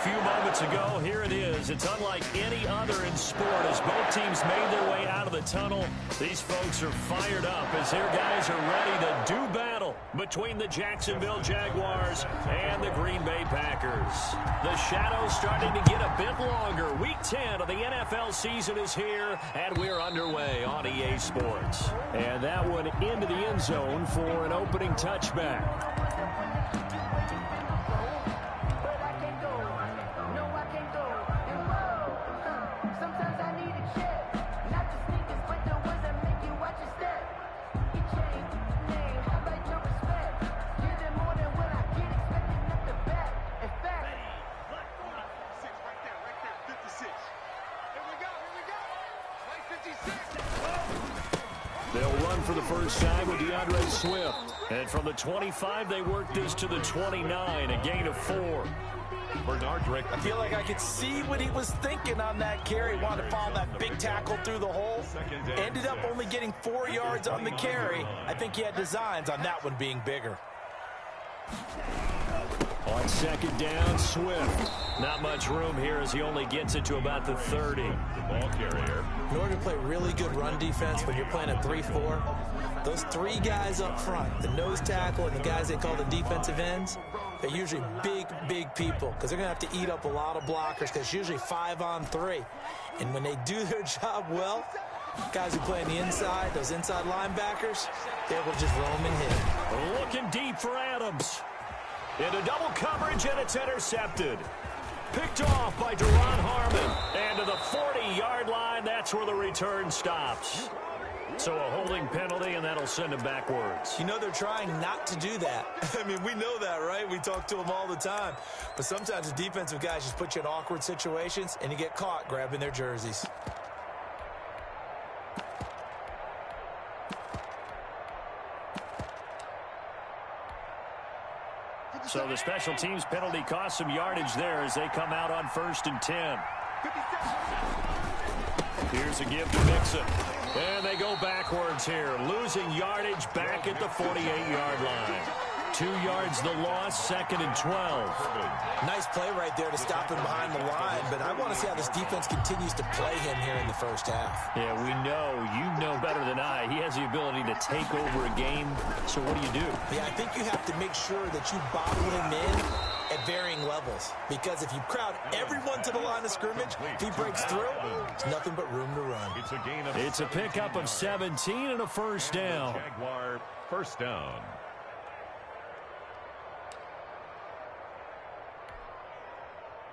A few moments ago, here it is. It's unlike any other in sport as both teams made their way out of the tunnel. These folks are fired up as their guys are ready to do battle between the Jacksonville Jaguars and the Green Bay Packers. The shadow's starting to get a bit longer. Week 10 of the NFL season is here, and we're underway on EA Sports. And that one into the end zone for an opening touchback. They'll run for the first time with RnR Swift. And from the 25, they work this to the 29, a gain of 4. Bernard direct. I feel like I could see what he was thinking on that carry. Wanted to follow that big tackle through the hole. Ended up only getting 4 yards on the carry. I think he had designs on that one being bigger. On second down, Swift. Not much room here as he only gets it to about the 30. The ball carrier. In order to play really good run defense when you're playing a 3-4, those 3 guys up front, the nose tackle and the guys they call the defensive ends, they're usually big people because they're going to have to eat up a lot of blockers because it's usually 5-on-3. And when they do their job well, guys who play on the inside, those inside linebackers, they're able to just roam and hit. Looking deep for Adams. Into double coverage, and it's intercepted. Picked off by Duron Harmon. And to the 40-yard line, that's where the return stops. So a holding penalty, and that'll send him backwards. You know they're trying not to do that. I mean, we know that, right? We talk to them all the time. But sometimes the defensive guys just put you in awkward situations, and you get caught grabbing their jerseys. So the special teams penalty cost some yardage there as they come out on 1st and 10. Here's a give to Mixon. And they go backwards here, losing yardage back at the 48-yard line. 2 yards the loss, 2nd and 12. Nice play right there to stop him behind the line, but I want to see how this defense continues to play him here in the first half. Yeah, we know. You know better than I. He has the ability to take over a game, so what do? Yeah, I think you have to make sure that you bottle him in at varying levels, because if you crowd everyone to the line of scrimmage, if he breaks through, it's nothing but room to run. It's a pickup of 17 and a first down. Jaguar first down.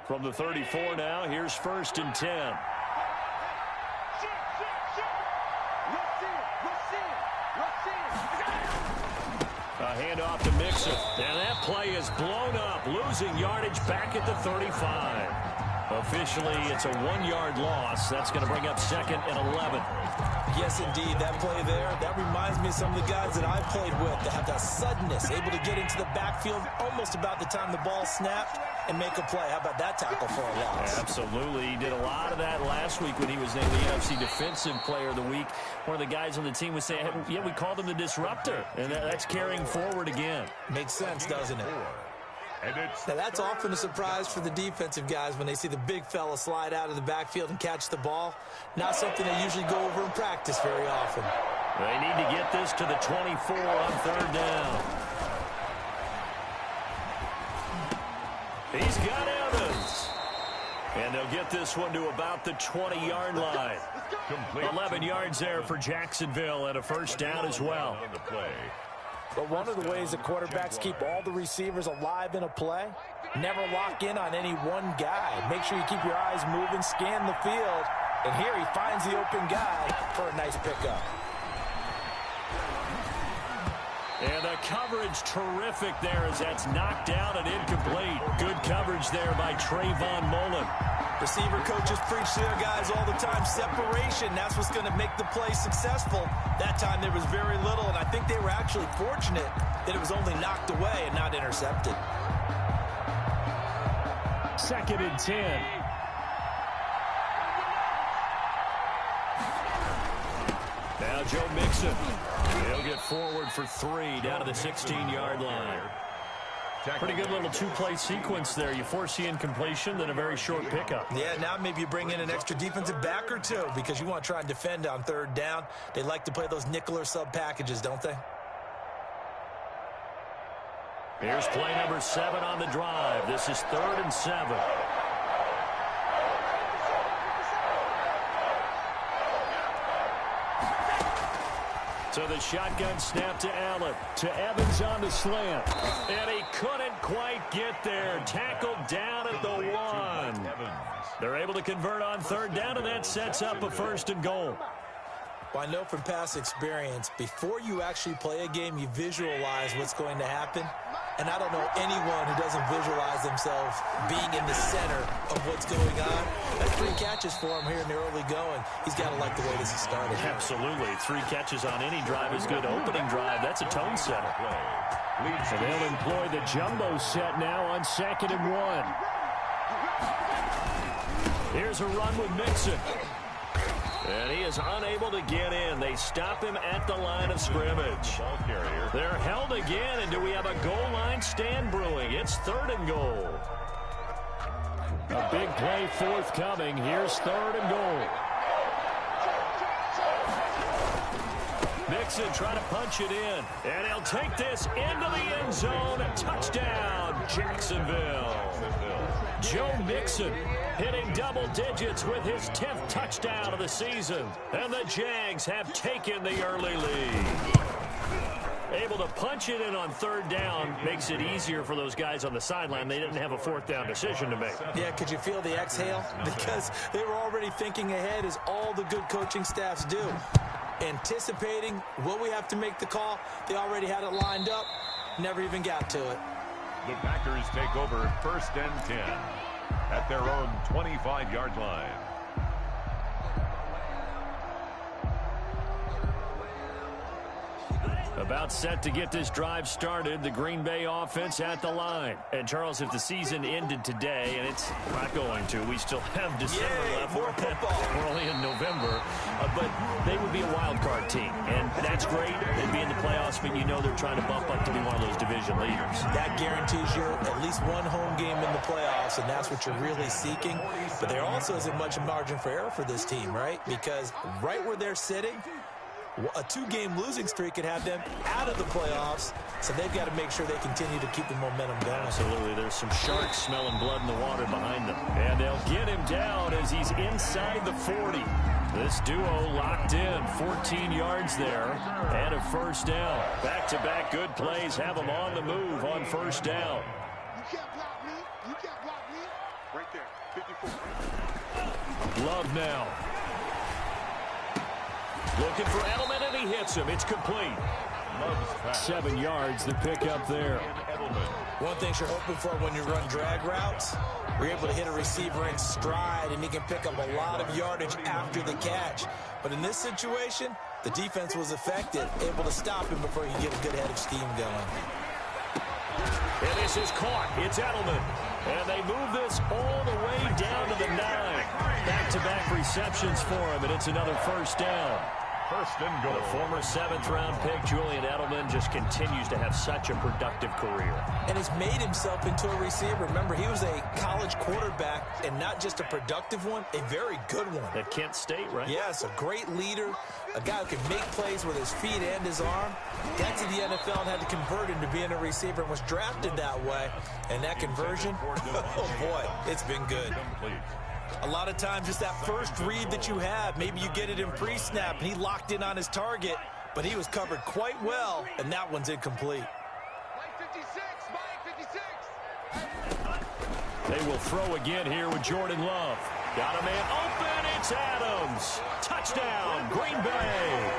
From the 34 now, here's 1st and 10. A handoff to Mixon. And that play is blown up, losing yardage back at the 35. Officially, it's a 1-yard loss. That's going to bring up 2nd and 11. Yes, indeed. That play there, that reminds me of some of the guys that I played with that have that suddenness, able to get into the backfield almost about the time the ball snapped and make a play. How about that tackle for a loss? Absolutely. He did a lot of that last week when he was named the NFC Defensive Player of the Week. One of the guys on the team would say, hey, yeah, we called him the disruptor, and that's carrying forward again. Makes sense, doesn't it? Now, that's often a surprise for the defensive guys when they see the big fella slide out of the backfield and catch the ball. Not something they usually go over in practice very often. They need to get this to the 24 on 3rd down. He's got Evans. And they'll get this one to about the 20-yard line. 11 yards there for Jacksonville and a first down as well. But one of the ways that quarterbacks keep all the receivers alive in a play, never lock in on any one guy. Make sure you keep your eyes moving, scan the field, and here he finds the open guy for a nice pickup. And the coverage terrific there as that's knocked down and incomplete. Good coverage there by Trayvon Mullen. Receiver coaches preach to their guys all the time. Separation, that's what's going to make the play successful. That time there was very little, and I think they were actually fortunate that it was only knocked away and not intercepted. 2nd and 10. Now Joe Mixon. He'll get forward for 3 down to the 16-yard line. Pretty good little two-play sequence there. You force the incompletion, then a very short pickup. Yeah, now maybe you bring in an extra defensive back or two because you want to try and defend on third down. They like to play those nickel or sub packages, don't they? Here's play number 7 on the drive. This is 3rd and 7. So the shotgun snap to Allen. To Evans on the slant. And he couldn't quite get there. Tackled down at the 1. They're able to convert on 3rd down, and that sets up a 1st and goal. Well, I know from past experience, before you actually play a game, you visualize what's going to happen. And I don't know anyone who doesn't visualize themselves being in the center of what's going on. That's 3 catches for him here in the early going. He's got to like the way this is started. Absolutely. 3 catches on any drive is good. Opening drive, that's a tone setter. And they'll employ the jumbo set now on 2nd and 1. Here's a run with Mixon. And he is unable to get in. They stop him at the line of scrimmage. They're held again, and do we have a goal line stand brewing? It's 3rd and goal. A big play forthcoming. Here's 3rd and goal. Mixon trying to punch it in. And he'll take this into the end zone. Touchdown, Jacksonville. Joe Mixon hitting double digits with his 10th touchdown of the season. And the Jags have taken the early lead. Able to punch it in on 3rd down makes it easier for those guys on the sideline. They didn't have a 4th down decision to make. Yeah, could you feel the exhale? Because they were already thinking ahead, as all the good coaching staffs do. Anticipating, will we have to make the call? They already had it lined up. Never even got to it. The Packers take over 1st and 10 at their own 25-yard line. About set to get this drive started, the Green Bay offense at the line. And, Charles, if the season ended today, and it's not going to, we still have December left. More football. We're only in November. But they would be a wild card team, and that's great. They'd be in the playoffs, but you know they're trying to bump up to be one of those division leaders. That guarantees you at least one home game in the playoffs, and that's what you're really seeking. But there also isn't much margin for error for this team, right? Because right where they're sitting, a 2-game losing streak could have them out of the playoffs, so they've got to make sure they continue to keep the momentum going. Absolutely. There's some sharks smelling blood in the water behind them. And they'll get him down as he's inside the 40. This duo locked in, 14 yards there, and a 1st down. Back-to-back good plays have them on the move on 1st down. You can't block me. You can't block me. Right there, 54. Love now. Looking for Edelman, and he hits him. It's complete. 7 yards, the pickup there. One thing you're hoping for when you run drag routes, you're able to hit a receiver in stride, and he can pick up a lot of yardage after the catch. But in this situation, the defense was effective, able to stop him before he could get a good head of steam going. And this is caught. It's Edelman. And they move this all the way down to the 9. Back-to-back receptions for him, and it's another 1st down. 1st and goal. The former 7th-round pick, Julian Edelman, just continues to have such a productive career. And has made himself into a receiver. Remember, he was a college quarterback, and not just a productive one, a very good one. At Kent State, right? Yes, a great leader, a guy who can make plays with his feet and his arm. Got to the NFL and had to convert into being a receiver and was drafted that way. And that conversion, oh boy, it's been good. A lot of times it's that first read that you have. Maybe you get it in pre-snap, and he locked in on his target, but he was covered quite well, and that one's incomplete. They will throw again here with Jordan Love. Got a man open. It's Adams. Touchdown, Green Bay.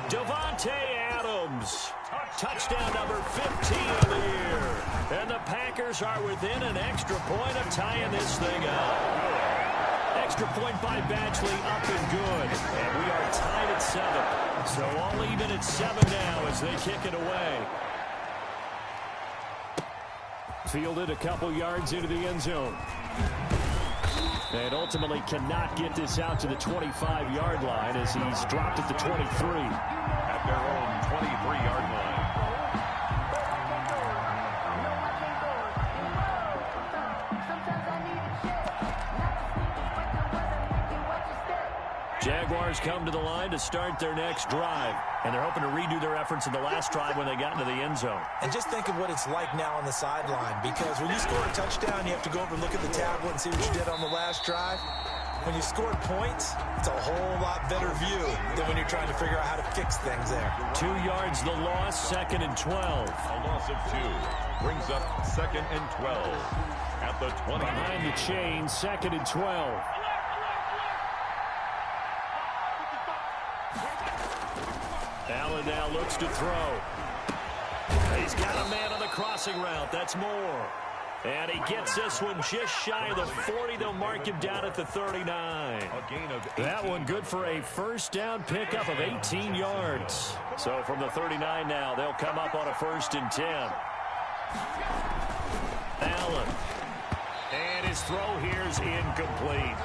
Devontae Adams. Touchdown number 15 of the year. And the Packers are within an extra point of tying this thing up. Extra point by Badgley, up and good. And we are tied at 7. So all even at 7 now as they kick it away. Fielded a couple yards into the end zone. And ultimately cannot get this out to the 25-yard line as he's dropped at the 23. At their own 23-yard line. Jaguars come to the line to start their next drive, and they're hoping to redo their efforts in the last drive when they got into the end zone. And just think of what it's like now on the sideline, because when you score a touchdown, you have to go over and look at the tablet and see what you did on the last drive. When you scored points, it's a whole lot better view than when you're trying to figure out how to fix things there. 2 yards the loss, 2nd and 12. A loss of 2 brings up 2nd and 12 at the 20. Behind the chain, 2nd and 12. Allen now looks to throw. He's got a man on the crossing route. That's Moore. And he gets this one just shy of the 40. They'll mark him down at the 39. A gain of 18. That one good for a first down pickup of 18 yards. So from the 39 now, they'll come up on a 1st and 10. Allen. And his throw here's incomplete.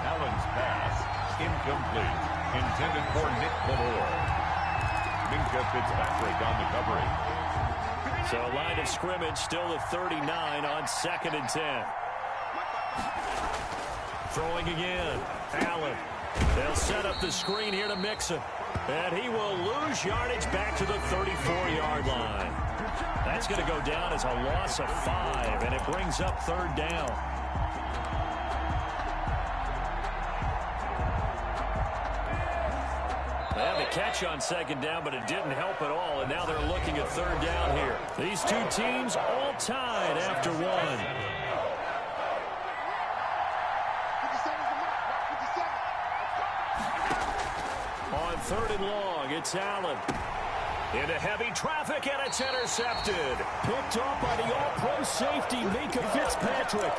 Allen's pass incomplete. Intended for Nick Valor. Minka Fitzpatrick on the coverage. So line of scrimmage still the 39 on 2nd and 10. Throwing again. Allen. They'll set up the screen here to Mixon. And he will lose yardage back to the 34-yard line. That's going to go down as a loss of 5, and it brings up 3rd down. They had the catch on 2nd down, but it didn't help at all, and now they're looking at 3rd down here. These two teams all tied after 1. On 3rd and long, it's Allen. Into heavy traffic, and it's intercepted. Picked off by the all-pro safety, Minka Fitzpatrick.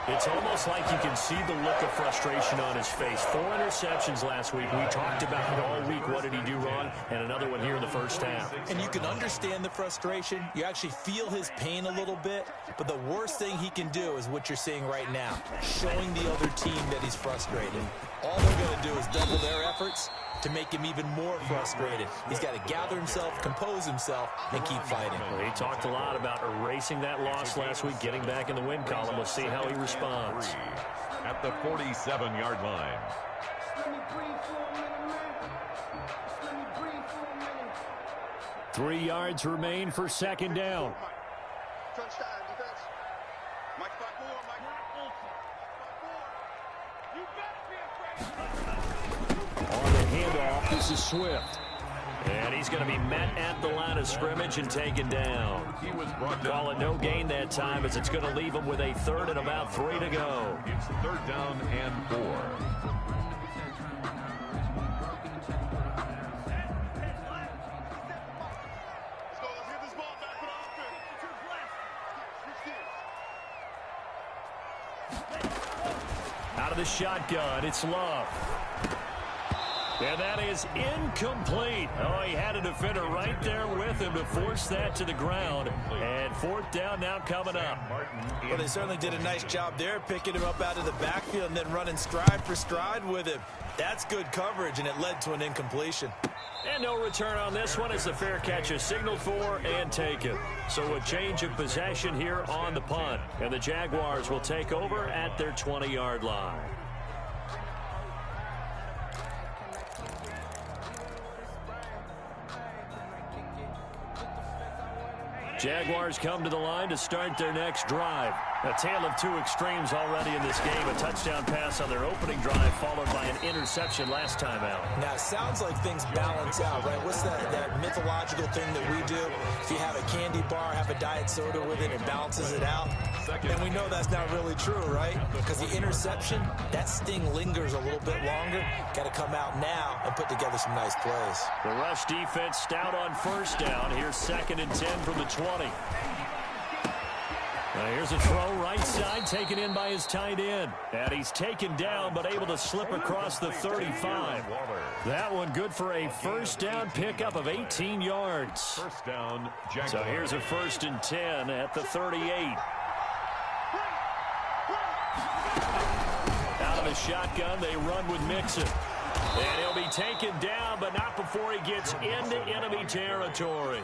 It's almost like you can see the look of frustration on his face. 4 interceptions last week. We talked about it all week. What did he do wrong? And another one here in the first half. And you can understand the frustration. You actually feel his pain a little bit. But the worst thing he can do is what you're seeing right now, showing the other team that he's frustrated. All they're going to do is double their efforts to make him even more frustrated. He's got to gather himself, compose himself, and keep fighting. Well, he talked a lot about erasing that loss last week, getting back in the win column. We'll see how he responds. At the 47-yard line. 3 yards remain for 2nd down. Touchdown defense. Mike 5-4, Mike. On the handoff, this is Swift. And he's going to be met at the line of scrimmage and taken down. He was brought down. Call it no gain that time, as it's going to leave him with a 3rd and about 3 to go. It's 3rd down and 4. Out of the shotgun, it's Love. And that is incomplete. Oh, he had a defender right there with him to force that to the ground. And 4th down now coming up. Well, they certainly did a nice job there, picking him up out of the backfield and then running stride for stride with him. That's good coverage, and it led to an incompletion. And no return on this one as the fair catch is signaled for and taken. So a change of possession here on the punt. And the Jaguars will take over at their 20-yard line. Jaguars come to the line to start their next drive. A tale of 2 extremes already in this game. A touchdown pass on their opening drive, followed by an interception last time out. Now, it sounds like things balance out, right? What's that mythological thing that we do? If you have a candy bar, have a diet soda with it, it balances it out. And we know that's not really true, right? Because the interception, that sting lingers a little bit longer. Got to come out now and put together some nice plays. The rush defense stout on 1st down. Here's 2nd and 10 from the 20. Here's a throw right side, taken in by his tight end. And he's taken down, but able to slip across the 35. That one good for a 1st down pickup of 18 yards. 1st down, Jaguars. So here's a 1st and 10 at the 38. Out of the shotgun, they run with Mixon. And he'll be taken down, but not before he gets into enemy territory.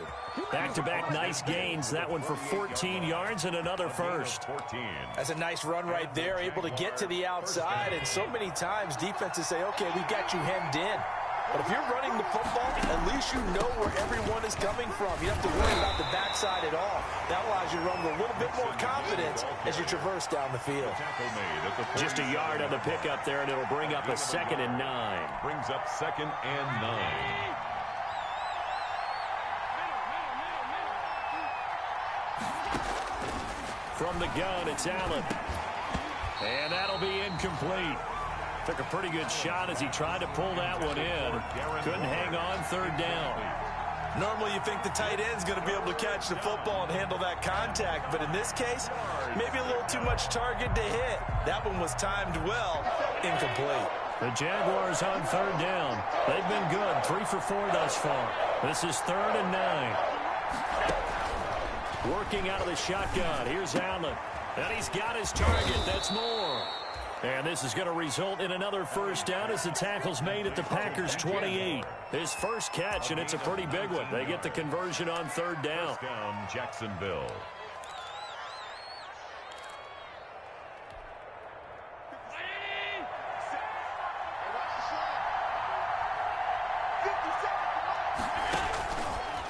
Back-to-back nice gains. That one for 14 yards and another first. That's a nice run right there, able to get to the outside. And so many times defenses say, okay, we've got you hemmed in. But if you're running the football, at least you know where everyone is coming from. You don't have to worry about the backside at all. That allows you to run with a little bit more confidence as you traverse down the field. Just a yard on the pickup there, and it'll bring up a 2nd and 9. Brings up 2nd and 9. From the gun, it's Allen. And that'll be incomplete. Took a pretty good shot as he tried to pull that one in. Couldn't hang on 3rd down. Normally you think the tight end's going to be able to catch the football and handle that contact, but in this case, maybe a little too much target to hit. That one was timed well, incomplete. The Jaguars on 3rd down. They've been good, 3 for 4 thus far. This is 3rd and 9. Working out of the shotgun. Here's Allen. And he's got his target. That's Moore. And this is going to result in another first down as the tackle's made at the Packers' 28. His first catch, and it's a pretty big one. They get the conversion on 3rd down. First down, Jacksonville.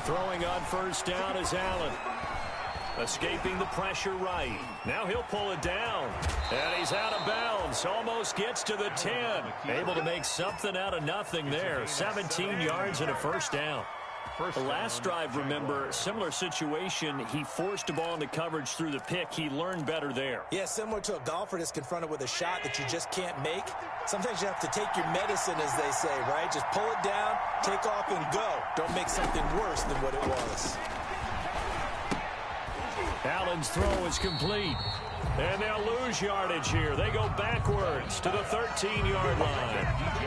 Throwing on first down is Allen. Escaping the pressure right. Now he'll pull it down. And he's out of bounds. Almost gets to the 10. Able to make something out of nothing there. 17 yards and a first down. The last drive, remember, similar situation. He forced a ball into coverage through the pick. He learned better there. Yeah, similar to a golfer that's confronted with a shot that you just can't make. Sometimes you have to take your medicine, as they say, right? Just pull it down, take off, and go. Don't make something worse than what it was. Allen's throw is complete. And they'll lose yardage here. They go backwards to the 13-yard line.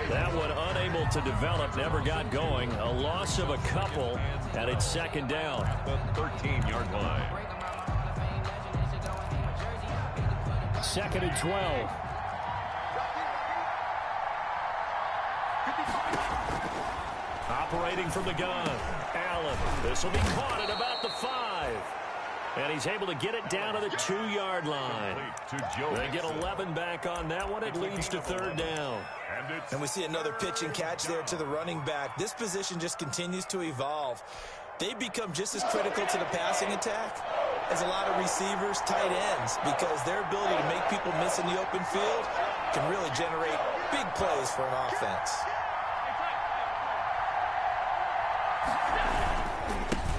That one unable to develop, never got going. A loss of a couple, and it's 2nd down. The 13-yard line. 2nd and 12. Operating from the gun. Allen. This will be caught at about the 5. And he's able to get it down to the 2-yard line. They get 11 back on that one. It leads to 3rd down. And we see another pitch and catch there to the running back. This position just continues to evolve. They become just as critical to the passing attack as a lot of receivers, tight ends, because their ability to make people miss in the open field can really generate big plays for an offense.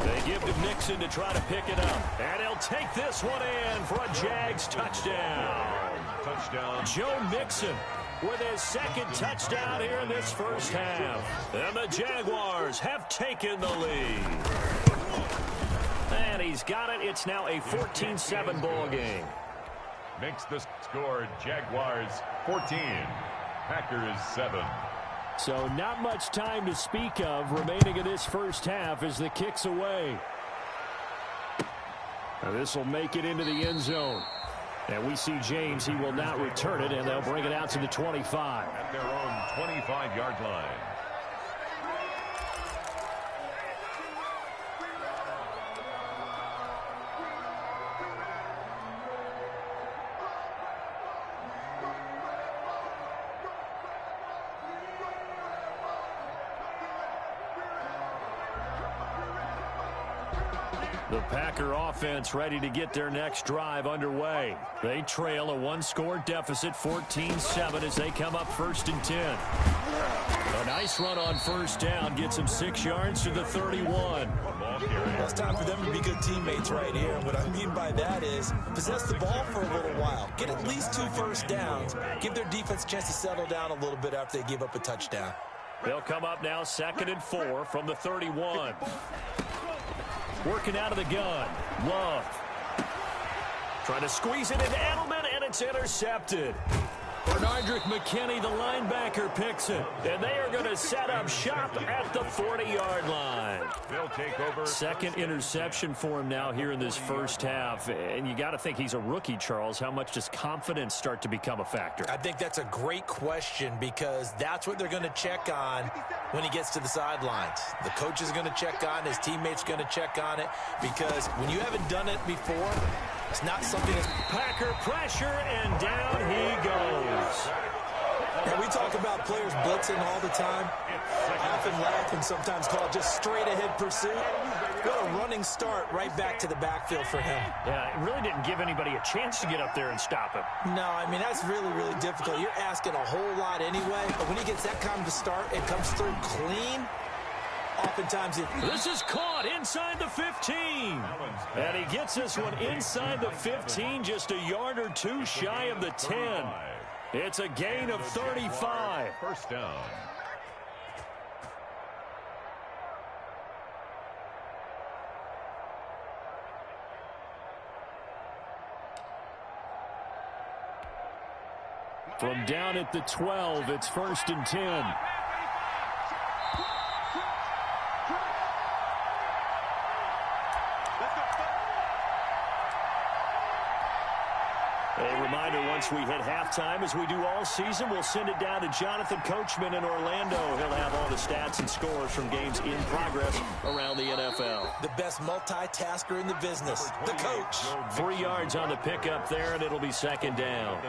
They give to Mixon to try to pick it up. And he'll take this one in for a Jags touchdown. Joe Mixon with his 2nd touchdown here in this first half. And the Jaguars have taken the lead. And he's got it. It's now a 14-7 ball game. Makes the score Jaguars 14, Packers 7. So not much time to speak of remaining in this first half as the kick's away. Now this will make it into the end zone. And we see James, he will not return it, and they'll bring it out to the 25. At their own 25-yard line. The Packer offense ready to get their next drive underway. They trail a 1-score deficit, 14-7, as they come up 1st and 10. A nice run on first down gets them 6 yards to the 31. Well, it's time for them to be good teammates right here. What I mean by that is possess the ball for a little while. Get at least 2 first downs. Give their defense a chance to settle down a little bit after they give up a touchdown. They'll come up now 2nd and 4 from the 31. Working out of the gun. Love. Trying to squeeze it into Edelman, and it's intercepted. McKinney, the linebacker, picks it. And they are going to set up shop at the 40-yard line. They'll take over. Second interception for him now here in this first half. And you got to think he's a rookie, Charles. How much does confidence start to become a factor? I think that's a great question because that's what they're going to check on when he gets to the sidelines. The coach is going to check on, his teammates going to check on it, because when you haven't done it before, it's not something that's... Packer pressure, and down he goes. And we talk about players blitzing all the time. I often laugh and sometimes call it just straight-ahead pursuit. What a running start right back to the backfield for him. Yeah, it really didn't give anybody a chance to get up there and stop him. No, I mean, that's really, really difficult. You're asking a whole lot anyway, but when he gets that kind of a start, it comes through clean. Oftentimes this is caught inside the 15. And he gets this one inside the 15, just a yard or two shy of the 10. It's a gain of 35. First down. From down at the 12, it's 1st and 10. A reminder, once we hit halftime, as we do all season, we'll send it down to Jonathan Coachman in Orlando. He'll have all the stats and scores from games in progress around the NFL. The best multitasker in the business, the coach. 3 yards on the pickup there, and it'll be 2nd down.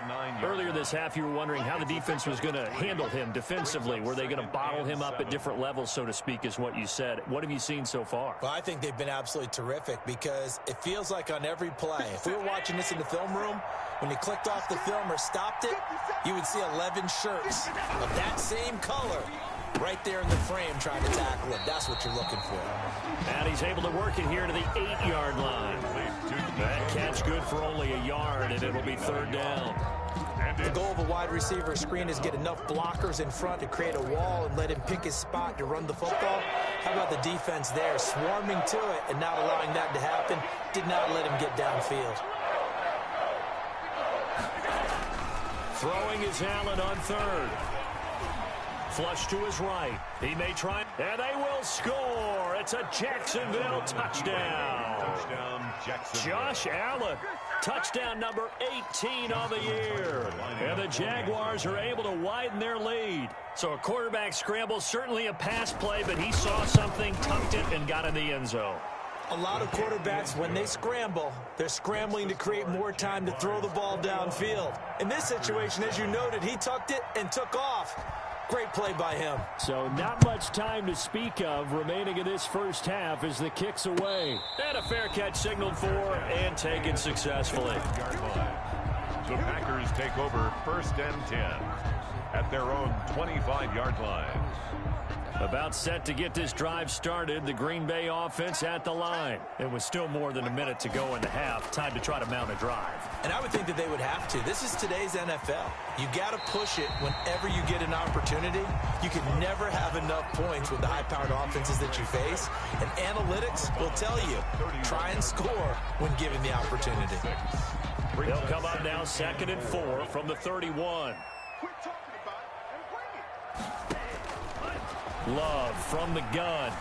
Earlier this half, you were wondering how the defense was going to handle him defensively. Were they going to bottle him up at different levels, so to speak, is what you said. What have you seen so far? Well, I think they've been absolutely terrific because it feels like on every play, if we were watching this in the film room, when you clicked off the film or stopped it, you would see 11 shirts of that same color right there in the frame trying to tackle him. That's what you're looking for. And he's able to work it here to the 8-yard line. That catch good for only a yard, and it'll be 3rd down. The goal of a wide receiver screen is get enough blockers in front to create a wall and let him pick his spot to run the football. How about the defense there, swarming to it and not allowing that to happen? Did not let him get downfield. Throwing is Allen on 3rd. Flush to his right. He may try, and they will score. It's a Jacksonville touchdown. Touchdown, Jacksonville. Josh Allen, touchdown number 18 on the year. And the Jaguars are able to widen their lead. So a quarterback scramble, certainly a pass play, but he saw something, tucked it, and got in the end zone. A lot of quarterbacks, when they scramble, they're scrambling to create more time to throw the ball downfield. In this situation, as you noted, he tucked it and took off. Great play by him. So not much time to speak of remaining in this first half as the kick's away. And a fair catch signaled for and taken successfully. The Packers take over 1st and 10 at their own 25-yard line. About set to get this drive started, the Green Bay offense at the line. It was still more than a minute to go in the half. Time to try to mount a drive. And I would think that they would have to. This is today's NFL. You got to push it whenever you get an opportunity. You can never have enough points with the high-powered offenses that you face. And analytics will tell you, try and score when given the opportunity. They'll come up now 2nd and 4 from the 31. Love from the gun.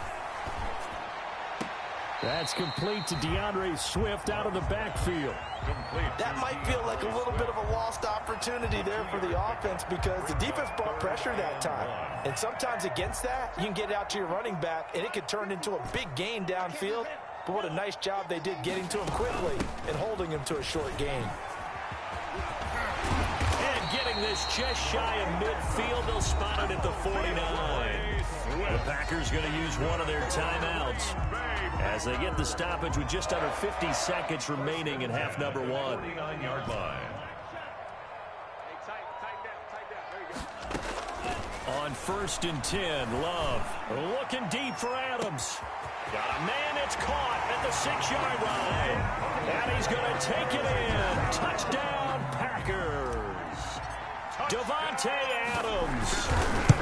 That's complete to DeAndre Swift out of the backfield. That might feel like a little bit of a lost opportunity there for the offense because the defense brought pressure that time. And sometimes against that, you can get out to your running back, and it could turn into a big gain downfield. But what a nice job they did getting to him quickly and holding him to a short gain. And getting this just shy of midfield, they'll spot it at the 49. The Packers going to use one of their timeouts as they get the stoppage with just under 50 seconds remaining in half number 1. 49-yard line. On 1st and 10, Love looking deep for Adams. Got a man, it's caught at the 6-yard line. And he's going to take it in. Touchdown, Packers. Davante Adams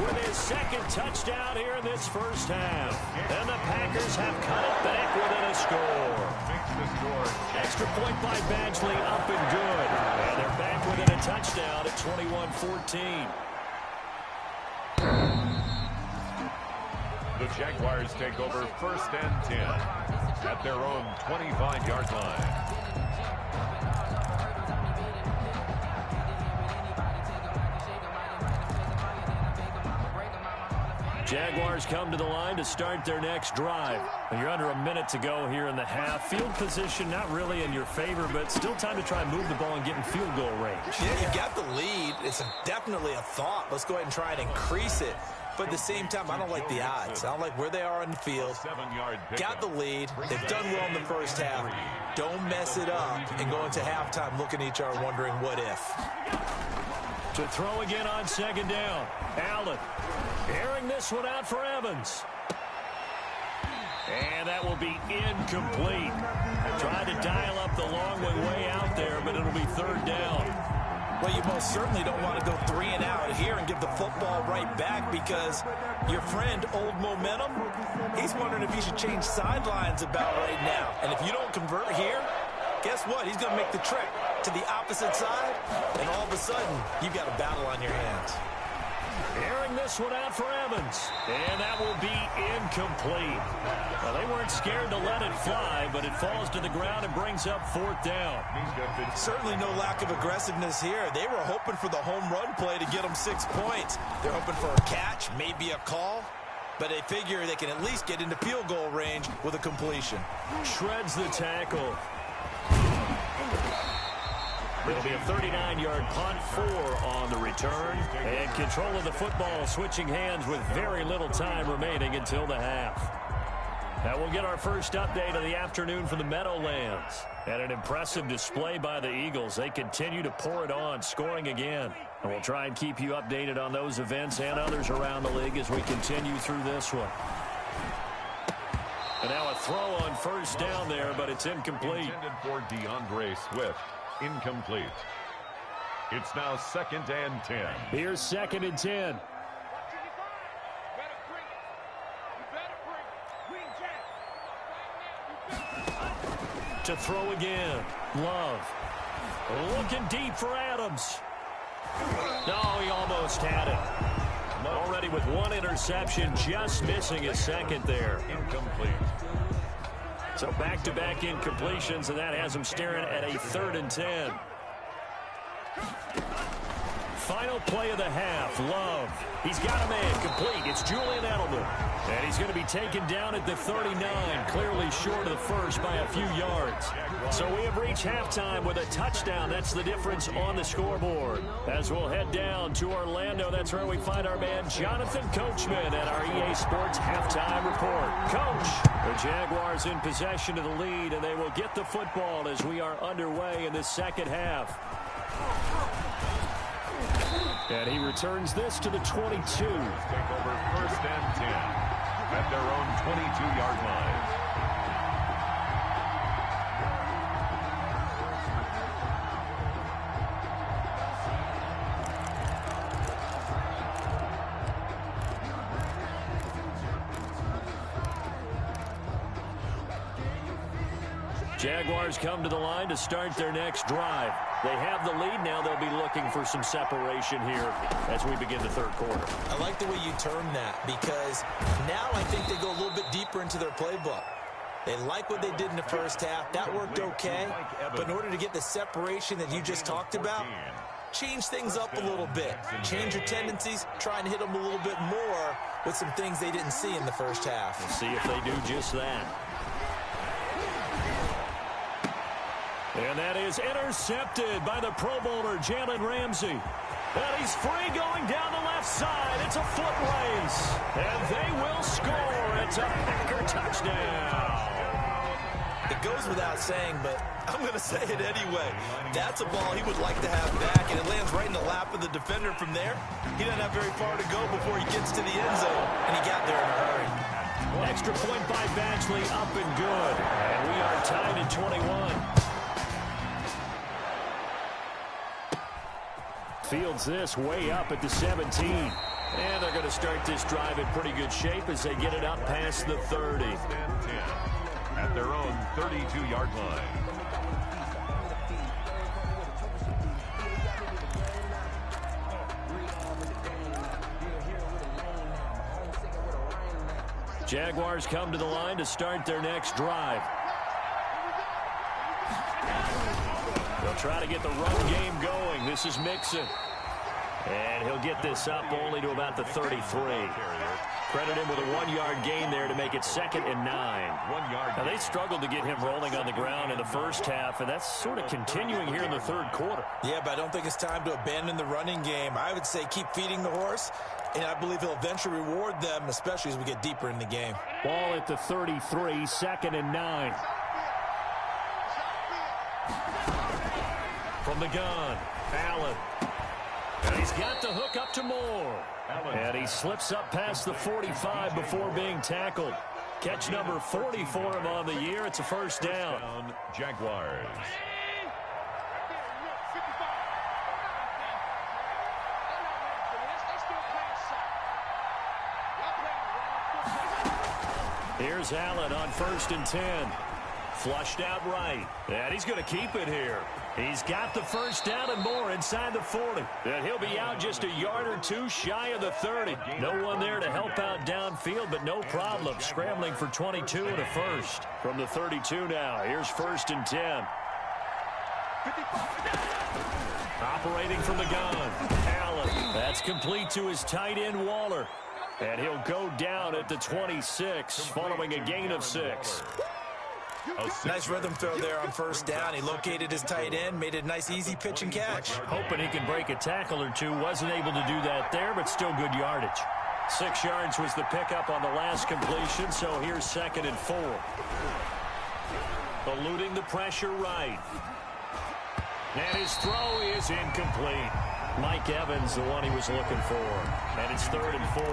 with his 2nd touchdown here in this first half. And the Packers have cut it back within a score. Extra point by Badgley, up and good. And they're back within a touchdown. at 21-14. The Jaguars take over 1st and 10 at their own 25-yard line. Jaguars come to the line to start their next drive. And you're under a minute to go here in the half. Field position not really in your favor, but still time to try and move the ball and get in field goal range. Yeah, you've got the lead. It's definitely a thought. Let's go ahead and try and increase it. But at the same time, I don't like the odds. I don't like where they are on the field. Got the lead. They've done well in the first half. Don't mess it up and go into halftime looking at each other wondering what if. To throw again on 2nd down. Allen airing this one out for Evans. And that will be incomplete. Tried to dial up the long way out there, but it'll be 3rd down. Well, you most certainly don't want to go 3 and out here and give the football right back because your friend, Old Momentum, he's wondering if he should change sidelines about right now. And if you don't convert here, guess what? He's going to make the trek to the opposite side, and all of a sudden, you've got a battle on your hands. Airing this one out for Evans. And that will be incomplete. Well, they weren't scared to let it fly, but it falls to the ground and brings up 4th down. Certainly no lack of aggressiveness here. They were hoping for the home run play to get them 6 points. They're hoping for a catch, maybe a call, but they figure they can at least get into field goal range with a completion. Shreds the tackle. It'll be a 39-yard punt, 4 on the return. And control of the football switching hands with very little time remaining until the half. Now we'll get our first update of the afternoon from the Meadowlands. And an impressive display by the Eagles. They continue to pour it on, scoring again. And we'll try and keep you updated on those events and others around the league as we continue through this one. And now a throw on 1st down there, but it's incomplete. Intended for DeAndre Swift. Incomplete. It's now 2nd and 10. Here's 2nd and 10. To throw again. Love. Looking deep for Adams. No, he almost had it. Already with 1 interception, just missing his 2nd there. Incomplete. So back-to-back incompletions, and that has him staring at a 3rd and 10. Final play of the half, Love. He's got a man complete. It's Julian Edelman. And he's going to be taken down at the 39, clearly short of the first by a few yards. So we have reached halftime with a touchdown. That's the difference on the scoreboard. As we'll head down to Orlando, that's where we find our man Jonathan Coachman at our EA Sports Halftime Report. Coach, the Jaguars in possession of the lead, and they will get the football as we are underway in this 2nd half. And he returns this to the 22. Take over 1st and 10 at their own 22-yard line. Jaguars come to the line to start their next drive. They have the lead now. They'll be looking for some separation here as we begin the 3rd quarter. I like the way you term that because now I think they go a little bit deeper into their playbook. They like what they did in the first half. That worked okay. But in order to get the separation that you just talked about, change things up a little bit. Change your tendencies. Try and hit them a little bit more with some things they didn't see in the first half. We'll see if they do just that. And that is intercepted by the Pro Bowler, Jalen Ramsey. And he's free going down the left side. It's a foot race. And they will score. It's a Packer touchdown. It goes without saying, but I'm going to say it anyway. That's a ball he would like to have back, and it lands right in the lap of the defender from there. He doesn't have very far to go before he gets to the end zone, and he got there in a hurry. Extra point by Batchley, up and good. And we are tied at 21. Fields this way up at the 17. And they're going to start this drive in pretty good shape as they get it up past the 30. At their own 32-yard line. Jaguars come to the line to start their next drive. They'll try to get the run game going. This is Mixon. And he'll get this up only to about the 33. Credit him with a 1-yard gain there to make it 2nd and 9. Now, they struggled to get him rolling on the ground in the first half, and that's sort of continuing here in the third quarter. Yeah, but I don't think it's time to abandon the running game. I would say keep feeding the horse, and I believe he'll eventually reward them, especially as we get deeper in the game. Ball at the 33, 2nd and 9. From the gun, Allen. And he's got the hook up to Moore. And he slips up past the 45 before being tackled. Catch number 40 for him on the year. It's a first down. Jaguars. Here's Allen on 1st and 10. Flushed out right. And he's going to keep it here. He's got the first down and more inside the 40. And he'll be out just a yard or two shy of the 30. No one there to help out downfield, but no problem. Scrambling for 22 and a first. From the 32 now, here's 1st and 10. Operating from the gun, Allen. That's complete to his tight end, Waller. And he'll go down at the 26, following a gain of 6. Nice rhythm throw there on 1st down. He located his tight end, made it a nice easy pitch and catch. Hoping he can break a tackle or two. Wasn't able to do that there, but still good yardage. 6 yards was the pickup on the last completion, so here's 2nd and 4. Eluding the pressure right. And his throw is incomplete. Mike Evans, the one he was looking for. And it's 3rd and 4.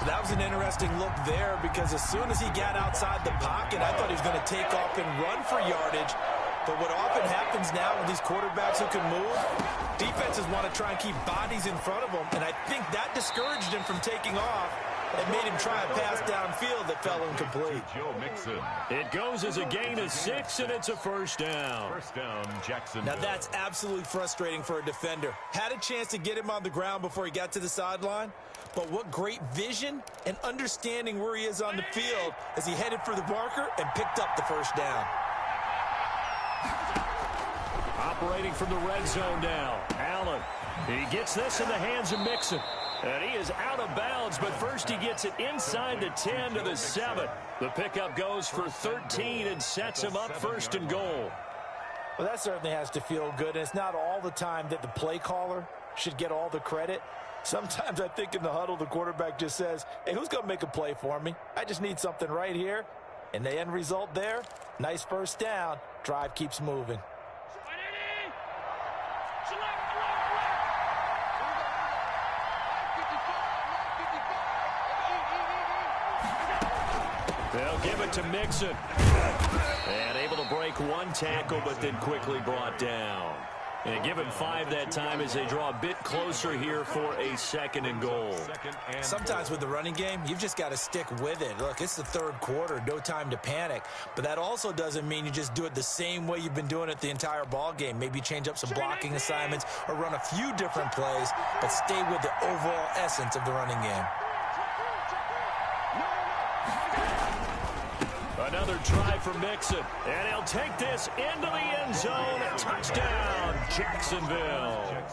That was an interesting look there because as soon as he got outside the pocket, I thought he was going to take off and run for yardage. But what often happens now with these quarterbacks who can move, defenses want to try and keep bodies in front of them. And I think that discouraged him from taking off and made him try a pass downfield that fell incomplete. Joe Mixon. It goes as a gain of 6, and it's a first down. First down, Jackson. Now that's absolutely frustrating for a defender. Had a chance to get him on the ground before he got to the sideline, but what great vision and understanding where he is on the field as he headed for the marker and picked up the first down. Operating from the red zone now, Allen. He gets this in the hands of Mixon. And he is out of bounds, but first he gets it inside the 10 to the 7. The pickup goes for 13 and sets him up 1st and goal. Well, that certainly has to feel good. And it's not all the time that the play caller should get all the credit. Sometimes I think in the huddle, the quarterback just says, hey, who's going to make a play for me? I just need something right here. And the end result there, nice first down. Drive keeps moving. They'll give it to Mixon. And able to break one tackle, but then quickly brought down. And give him 5 that time as they draw a bit closer here for a 2nd and goal. Sometimes with the running game, you've just got to stick with it. Look, it's the 3rd quarter, no time to panic. But that also doesn't mean you just do it the same way you've been doing it the entire ball game. Maybe change up some blocking assignments or run a few different plays, but stay with the overall essence of the running game. Another try for Mixon, and he'll take this into the end zone. Touchdown, Jacksonville.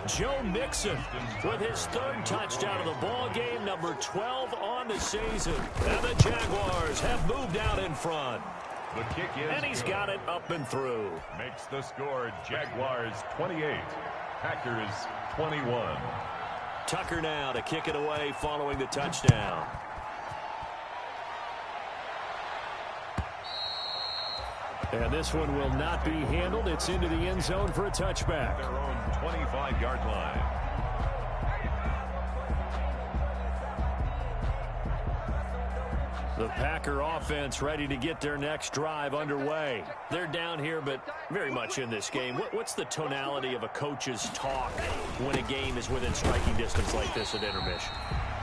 Joe Mixon with his 3rd touchdown of the ball game, number 12 on the season. And the Jaguars have moved out in front. The kick is and he's got it up and through. Makes the score Jaguars 28, Packers 21. Tucker now to kick it away following the touchdown. And this one will not be handled. It's into the end zone for a touchback. Their own 25-yard line. The Packer offense ready to get their next drive underway. They're down here, but very much in this game. What's the tonality of a coach's talk when a game is within striking distance like this at intermission?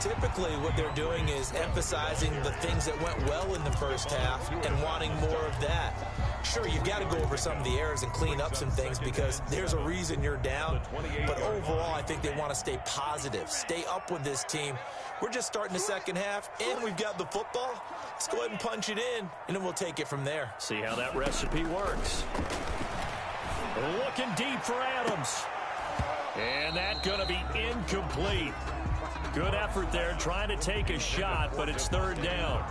Typically, what they're doing is emphasizing the things that went well in the first half and wanting more of that. Sure, you've got to go over some of the errors and clean up some things because there's a reason you're down. But overall, I think they want to stay positive, stay up with this team. We're just starting the second half, and we've got the football. Let's go ahead and punch it in, and then we'll take it from there. See how that recipe works. Looking deep for Adams. And that's going to be incomplete. Good effort there trying to take a shot, but it's third down.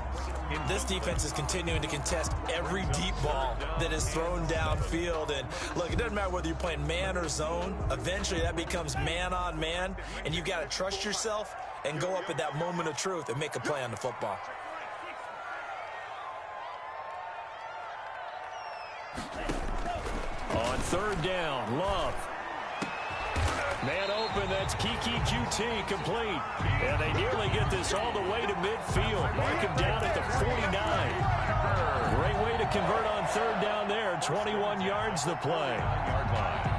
This defense is continuing to contest every deep ball that is thrown downfield. And look, it doesn't matter whether you're playing man or zone. Eventually that becomes man on man, and you've got to trust yourself and go up at that moment of truth and make a play on the football. On third down, Love. Man open, that's Kiki QT, complete. And they nearly get this all the way to midfield. Mark him down at the 49. Great way to convert on third down there. 21 yards the play. Yard line.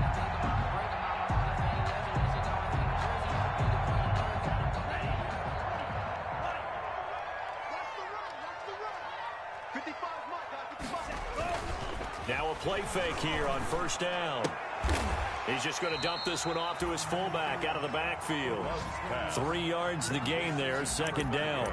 Now a play fake here on first down. He's just going to dump this one off to his fullback out of the backfield. 3 yards the gain there, second down.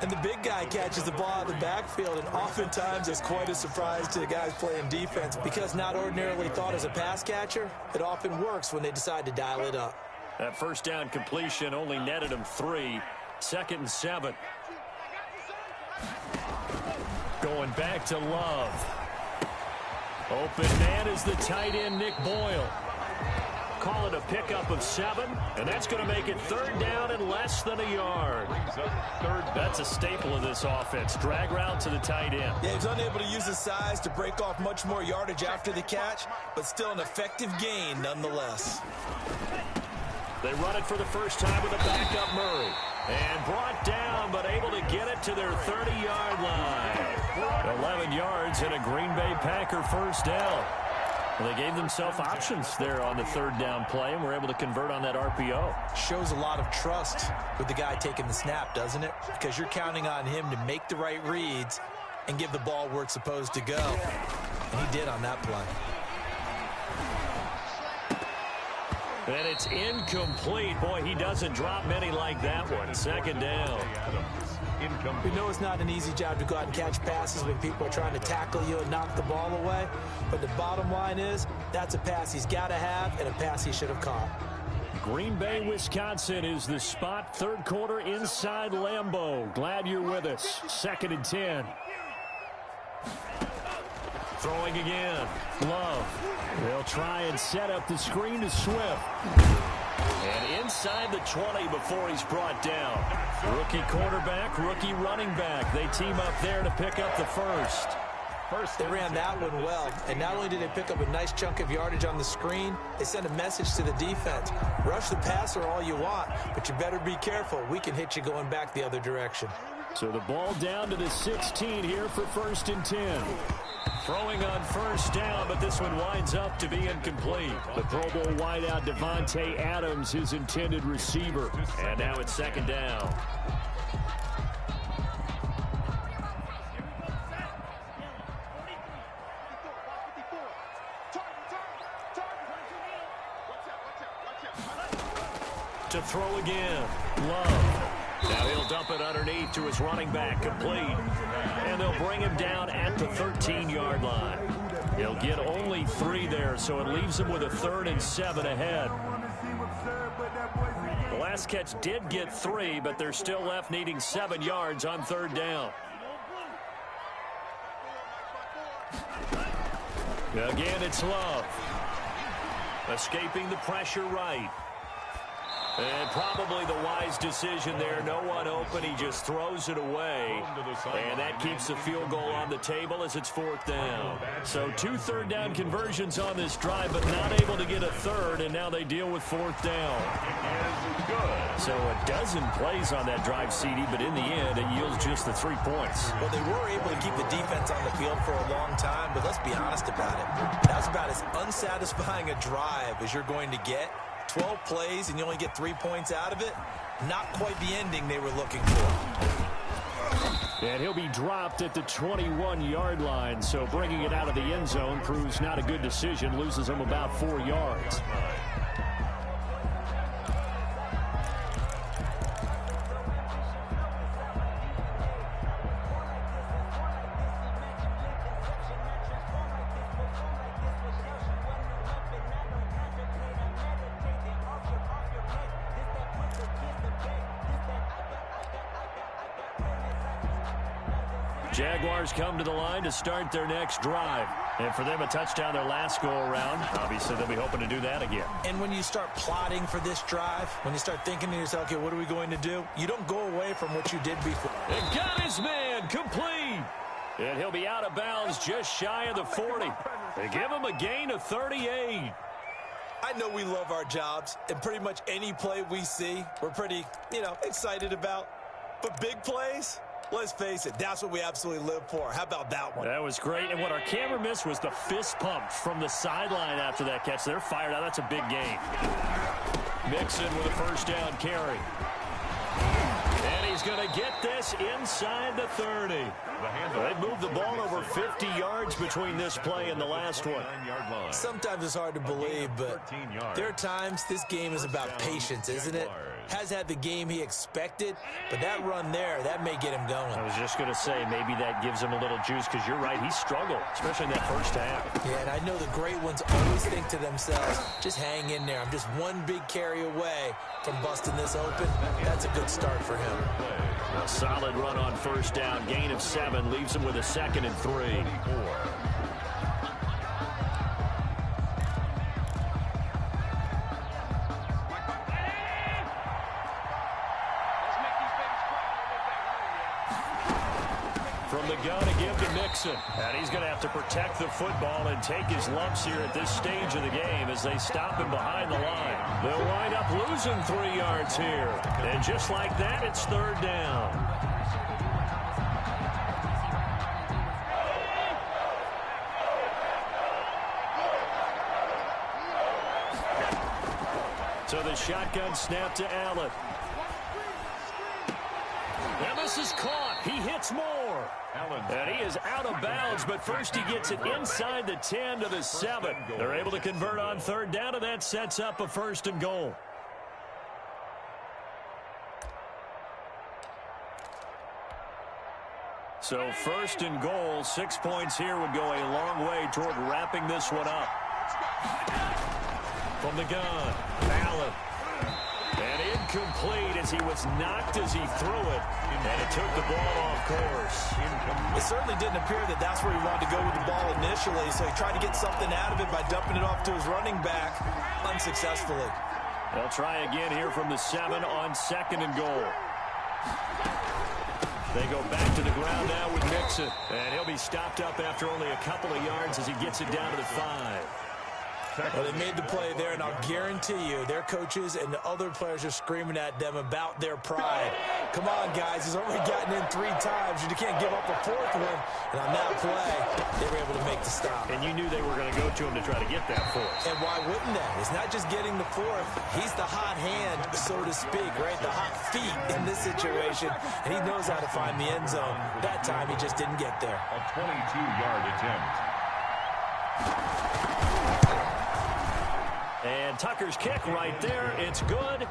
And the big guy catches the ball out of the backfield, and oftentimes it's quite a surprise to the guys playing defense because not ordinarily thought as a pass catcher, it often works when they decide to dial it up. That first down completion only netted him 3. 2nd and 7. Going back to Love. Open man is the tight end, Nick Boyle. Call it a pickup of 7, and that's going to make it third down and less than a yard. That's a staple of this offense. Drag route to the tight end. Yeah, he's unable to use his size to break off much more yardage after the catch, but still an effective gain nonetheless. They run it for the first time with a backup Murray. And brought down, but able to get it to their 30-yard line. 11 yards and a Green Bay Packer first down. Well, they gave themselves options there on the third down play, and were able to convert on that RPO. Shows a lot of trust with the guy taking the snap, doesn't it? Because you're counting on him to make the right reads and give the ball where it's supposed to go. And he did on that play. And it's incomplete. Boy, he doesn't drop many like that one. Second down. We know it's not an easy job to go out and catch passes when people are trying to tackle you and knock the ball away. But the bottom line is, that's a pass he's got to have and a pass he should have caught. Green Bay, Wisconsin is the spot. Third quarter inside Lambeau. Glad you're with us. 2nd and 10. Throwing again. Love. They'll try and set up the screen to Swift. And inside the 20 before he's brought down. Rookie quarterback, rookie running back. They team up there to pick up the first. They ran that one well, and not only did they pick up a nice chunk of yardage on the screen, they sent a message to the defense. Rush the passer all you want, but you better be careful. We can hit you going back the other direction. So the ball down to the 16 here for 1st and 10. Throwing on first down, but this one winds up to be incomplete. The Pro Bowl wideout Devontae Adams, his intended receiver. And now it's 2nd down. To throw again. Love. Now he'll dump it underneath to his running back, complete. And they'll bring him down at the 13-yard line. He'll get only 3 there, so it leaves him with a 3rd and 7 ahead. The last catch did get 3, but they're still left needing 7 yards on third down. Again, it's Love. Escaping the pressure right. And probably the wise decision there. No one open. He just throws it away. And that keeps the field goal on the table as it's 4th down. So 2 third down conversions on this drive, but not able to get a 3rd, and now they deal with 4th down. So a dozen plays on that drive, CD, but in the end, it yields just the 3 points. Well, they were able to keep the defense on the field for a long time, but let's be honest about it. That's about as unsatisfying a drive as you're going to get. 12 plays and you only get 3 points out of it. Not quite the ending they were looking for. And he'll be dropped at the 21-yard line. So bringing it out of the end zone proves not a good decision. Loses him about 4 yards. Jaguars come to the line to start their next drive. And for them, a touchdown their last go-around. Obviously, they'll be hoping to do that again. And when you start plotting for this drive, when you start thinking to yourself, okay, what are we going to do? You don't go away from what you did before. And got his man complete. And he'll be out of bounds just shy of the 40. They give him a gain of 38. I know we love our jobs, and pretty much any play we see, we're pretty, excited about. But big plays? Let's face it, that's what we absolutely live for. How about that one? That was great. And what our camera missed was the fist pump from the sideline after that catch. They're fired out. That's a big gain. Mixon with a first down carry. And he's going to get this inside the 30. They moved the ball over 50 yards between this play and the last one. Sometimes it's hard to believe, but there are times this game is about patience, isn't it? Has had the game he expected, but that run there, that may get him going. I was just going to say, maybe that gives him a little juice, because you're right, he struggled, especially in that first half. Yeah, and I know the great ones always think to themselves, just hang in there. I'm just one big carry away from busting this open. That's a good start for him. A solid run on first down, gain of 7, leaves him with a 2nd and 3. From the gun to give to Mixon. And he's going to have to protect the football and take his lumps here at this stage of the game as they stop him behind the line. They'll wind up losing 3 yards here. And just like that, it's 3rd down. So the shotgun snap to Allen. And this is caught. He hits more. And he is out of bounds, but first he gets it inside the 10 to the 7. They're able to convert on 3rd down, and that sets up a 1st and goal. So 1st and goal, 6 points here would go a long way toward wrapping this one up. From the gun, Allen. And incomplete as he was knocked as he threw it. And it took the ball off course. It certainly didn't appear that that's where he wanted to go with the ball initially, so he tried to get something out of it by dumping it off to his running back unsuccessfully. They'll try again here from the 7 on 2nd and goal. They go back to the ground now with Mixon. And he'll be stopped up after only a couple of yards as he gets it down to the 5. Well, they made the play there, and I'll guarantee you their coaches and the other players are screaming at them about their pride. Come on, guys. He's already gotten in 3 times. You can't give up a 4th one. And on that play, they were able to make the stop. And you knew they were going to go to him to try to get that 4th. And why wouldn't they? It's not just getting the 4th. He's the hot hand, so to speak, right? The hot feet in this situation. And he knows how to find the end zone. That time, he just didn't get there. A 22-yard attempt. And Tucker's kick right there. It's good.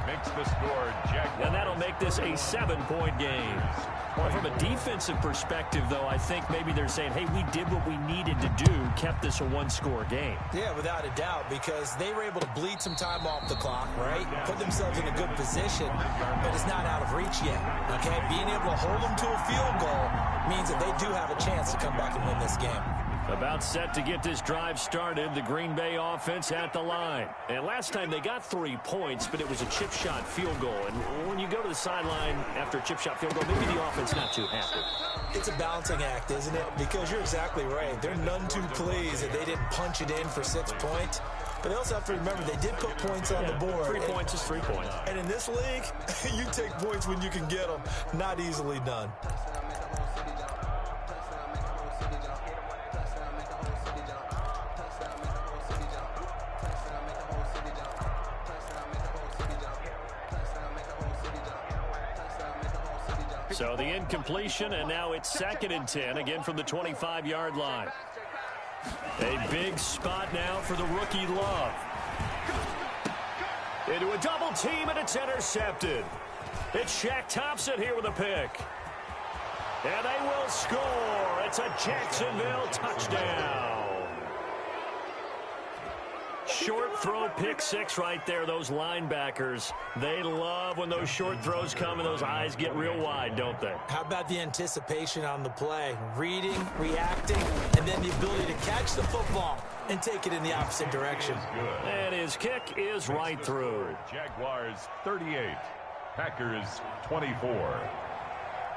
Makes the score, Jaguars. And that'll make this a 7-point game. Well, from a defensive perspective, though, I think maybe they're saying, hey, we did what we needed to do, kept this a 1-score game. Yeah, without a doubt, because they were able to bleed some time off the clock, right? Put themselves in a good position, but it's not out of reach yet, okay? Being able to hold them to a field goal means that they do have a chance to come back and win this game. About set to get this drive started, the Green Bay offense at the line. And last time they got 3 points, but it was a chip shot field goal. And when you go to the sideline after a chip shot field goal, maybe the offense not too happy. It's a balancing act, isn't it? Because you're exactly right. They're none too pleased that they didn't punch it in for 6 points. But they also have to remember they did put points on the board. 3 points is 3 points. And in this league, you take points when you can get them. Not easily done. So the incompletion, and now it's 2nd and 10, again from the 25-yard line. A big spot now for the rookie Love. Into a double team, and it's intercepted. It's Shaq Thompson here with a pick. And they will score. It's a Jacksonville touchdown. Short throw, pick six right there. Those linebackers, they love when those short throws come and those eyes get real wide, don't they? How about the anticipation on the play? Reading, reacting, and then the ability to catch the football and take it in the opposite direction. And his kick is right through. Jaguars 38, Packers 24.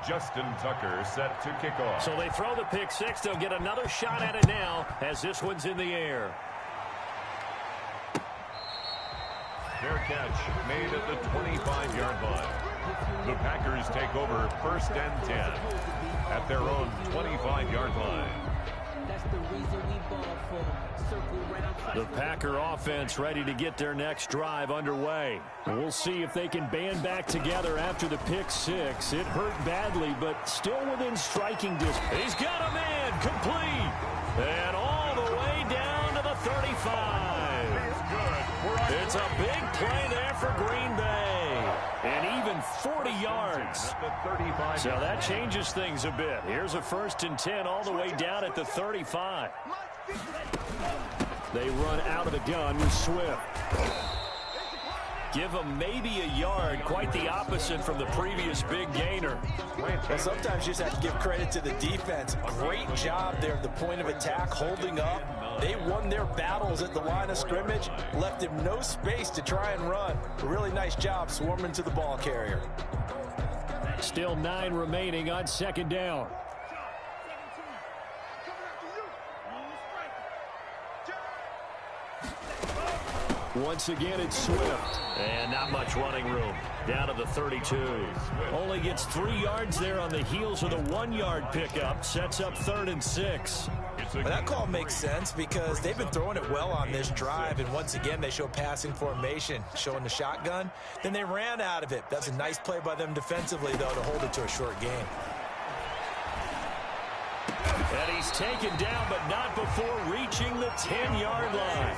Justin Tucker set to kick off. So they throw the pick six. They'll get another shot at it now as this one's in the air. Their catch made at the 25-yard line. The Packers take over 1st and 10 at their own 25-yard line. The Packer offense ready to get their next drive underway. We'll see if they can band back together after the pick six. It hurt badly, but still within striking distance. He's got a man complete. And all the way down to the 35. It's a big play there for Green Bay. And even 40 yards. So that changes things a bit. Here's a 1st and 10 all the way down at the 35. They run out of the gun with Swift. Give them maybe a yard, quite the opposite from the previous big gainer. Well, sometimes you just have to give credit to the defense. Great job there at the point of attack, holding up. They won their battles at the line of scrimmage, left him no space to try and run. A really nice job swarming to the ball carrier. Still 9 remaining on 2nd down. Once again, it's Swift. And not much running room. Down to the 32. Only gets 3 yards there on the heels of the 1-yard pickup. Sets up 3rd and 6. Well, that call makes sense because they've been throwing it well on this drive, and once again they show passing formation, showing the shotgun. Then they ran out of it. That's a nice play by them defensively, though, to hold it to a short game. And he's taken down, but not before reaching the 10-yard line.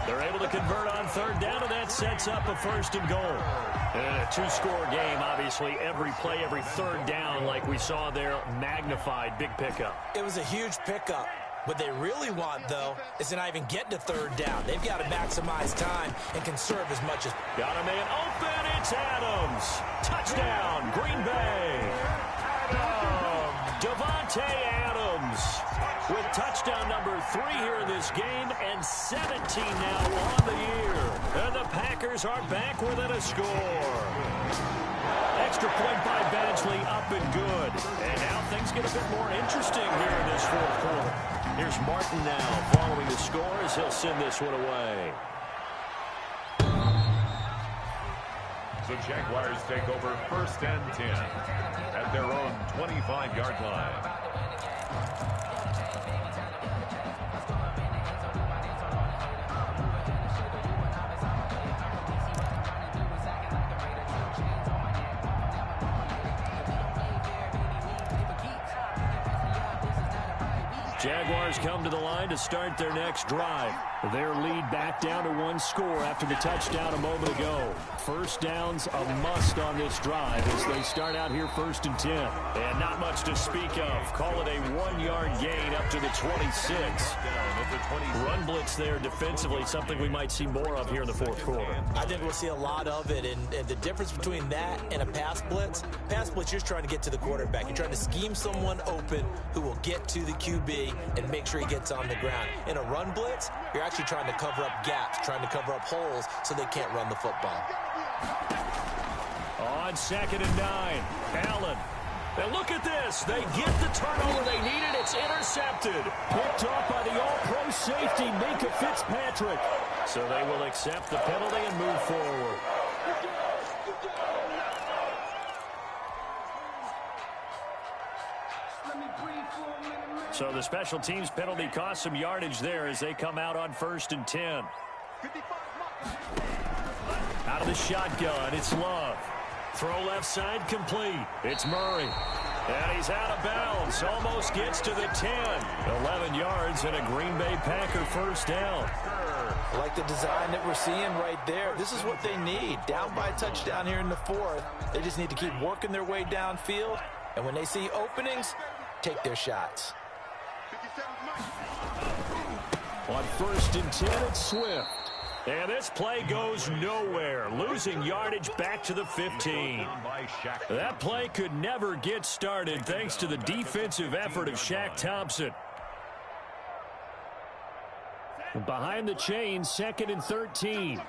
They're able to convert on 3rd down, and that sets up a 1st and goal. And a 2-score game, obviously, every play, every 3rd down, like we saw there, magnified, big pickup. It was a huge pickup. What they really want, though, is to not even get to 3rd down. They've got to maximize time and conserve as much as... Got a man open, it's Adams. Touchdown, Green Bay. Devontae Adams with touchdown number 3 here in this game and 17 now on the year. And the Packers are back within a score. Extra point by Badgley, up and good. And now things get a bit more interesting here in this 4th quarter. Here's Martin now following the score as he'll send this one away. The Jaguars take over 1st and 10 at their own 25-yard line. Jaguars come to the line to start their next drive. Their lead back down to 1 score after the touchdown a moment ago. 1st down's a must on this drive as they start out here 1st and 10. And not much to speak of. Call it a 1-yard gain up to the 26. Run blitz there defensively, something we might see more of here in the 4th quarter. I think we'll see a lot of it, and the difference between that and a pass blitz, you're just trying to get to the quarterback. You're trying to scheme someone open who will get to the QB and make sure he gets on the ground. In a run blitz, you're actually trying to cover up gaps, trying to cover up holes so they can't run the football. On 2nd and 9, Allen. And look at this. They get the turnover they needed. It's intercepted. Picked off by the all-pro safety, Minka Fitzpatrick. So they will accept the penalty and move forward. So the special teams penalty cost some yardage there as they come out on 1st and 10. Out of the shotgun, it's Love. Throw left side complete. It's Murray. And he's out of bounds. Almost gets to the 10. 11 yards and a Green Bay Packer first down. I like the design that we're seeing right there. This is what they need. Down by a touchdown here in the fourth. They just need to keep working their way downfield. And when they see openings, take their shots. On 1st and 10, it's Swift. And this play goes nowhere, losing yardage back to the 15. That play could never get started thanks to the defensive effort of Shaq Thompson. Behind the chain, 2nd and 13.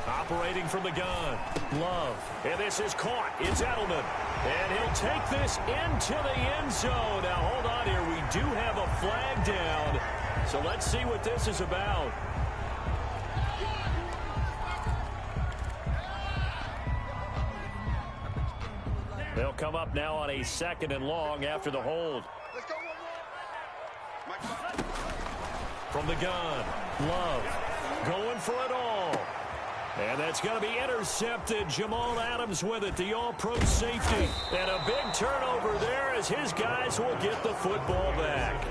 Operating from the gun, Love, and this is caught. It's Edelman, and he'll take this into the end zone. Now, hold on here. We do have a flag down, so let's see what this is about. They'll come up now on a 2nd and long after the hold. From the gun, Love, going for it all. And that's going to be intercepted. Jamal Adams with it, the all-pro safety. And a big turnover there as his guys will get the football back.